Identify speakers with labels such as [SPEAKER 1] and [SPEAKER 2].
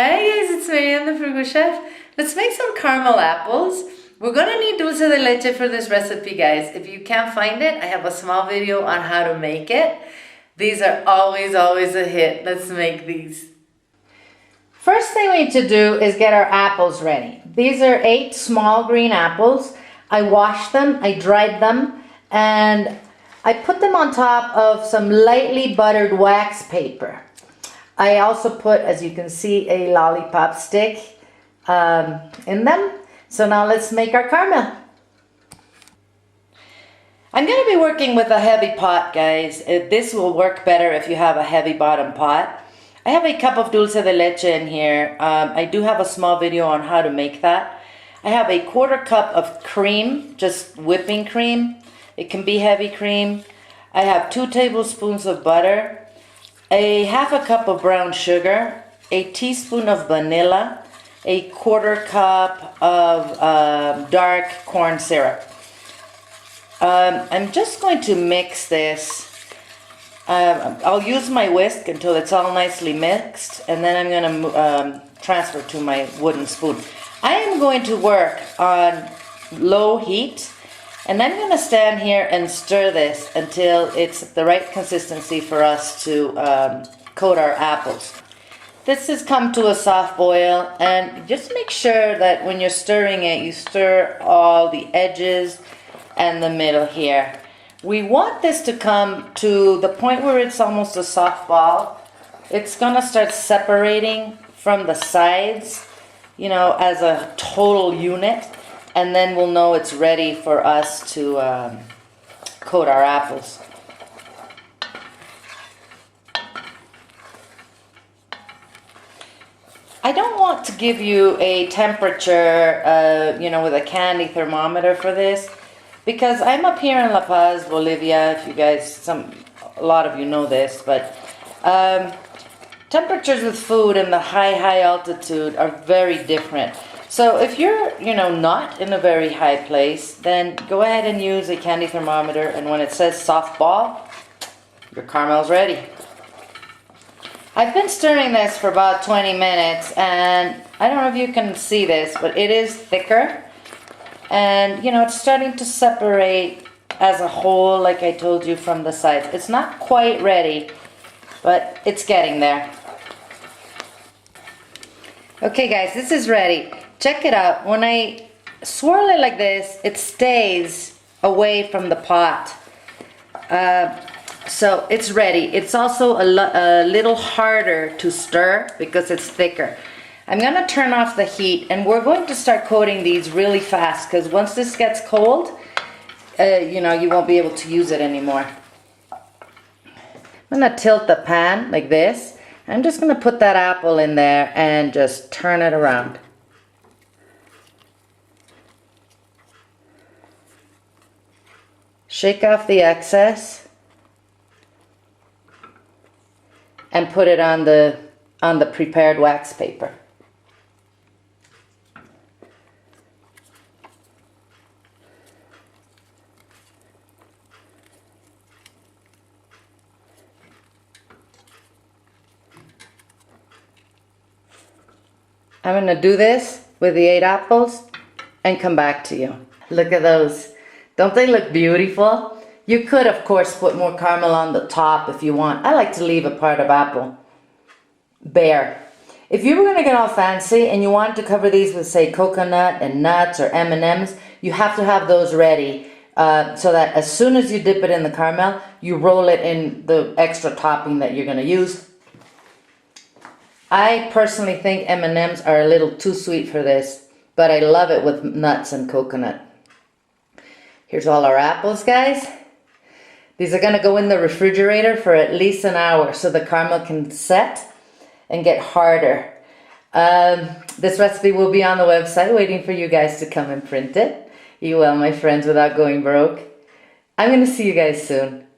[SPEAKER 1] Hi guys, it's Marianne the Frugal Chef. Let's make some caramel apples. We're gonna need dulce de leche for this recipe, guys. If you can't find it, I have a small video on how to make it. These are always a hit. Let's make these. First thing we need to do is get our apples ready. These are 8 small green apples. I washed them, I dried them, and I put them on top of some lightly buttered wax paper. I also put, as you can see, a lollipop stick in them. So now let's make our caramel. I'm going to be working with a heavy pot, guys. This will work better if you have a heavy bottom pot. I have a cup of dulce de leche in here. I do have a small video on how to make that. I have a 1/4 cup of cream, just whipping cream. It can be heavy cream. I have 2 tablespoons of butter, a 1/2 cup of brown sugar, a teaspoon of vanilla, a 1/4 cup of dark corn syrup. I'm just going to mix this. I'll use my whisk until it's all nicely mixed, and then I'm going to transfer to my wooden spoon. I am going to work on low heat, and I'm going to stand here and stir this until it's the right consistency for us to coat our apples. This has come to a soft boil, and just make sure that when you're stirring it, you stir all the edges and the middle here. We want this to come to the point where it's almost a soft ball. It's going to start separating from the sides, you know, as a total unit, and then we'll know it's ready for us to coat our apples. I don't want to give you a temperature, you know, with a candy thermometer for this, because I'm up here in La Paz, Bolivia. If you guys, a lot of you know this, but temperatures with food in the high altitude are very different. So if you're, you know, not in a very high place, then go ahead and use a candy thermometer, and when it says soft ball, your caramel's ready. I've been stirring this for about 20 minutes, and I don't know if you can see this, but it is thicker. And, you know, it's starting to separate as a whole, like I told you, from the sides. It's not quite ready, but it's getting there. Okay, guys, this is ready. Check it out. When I swirl it like this, it stays away from the pot. So it's ready. It's also a little harder to stir because it's thicker. I'm going to turn off the heat, and we're going to start coating these really fast, because once this gets cold, you know, you won't be able to use it anymore. I'm going to tilt the pan like this. I'm just going to put that apple in there and just turn it around. Shake off the excess and put it on the prepared wax paper. I'm going to do this with the 8 apples and come back to you. Look at those. Don't they look beautiful? You could, of course, put more caramel on the top if you want. I like to leave a part of apple bare. If you were going to get all fancy and you wanted to cover these with, say, coconut and nuts or M&Ms, you have to have those ready so that as soon as you dip it in the caramel, you roll it in the extra topping that you're going to use. I personally think M&Ms are a little too sweet for this, but I love it with nuts and coconut. Here's all our apples, guys. These are going to go in the refrigerator for at least an hour so the caramel can set and get harder. This recipe will be on the website waiting for you guys to come and print it. You will, my friends, without going broke. I'm going to see you guys soon.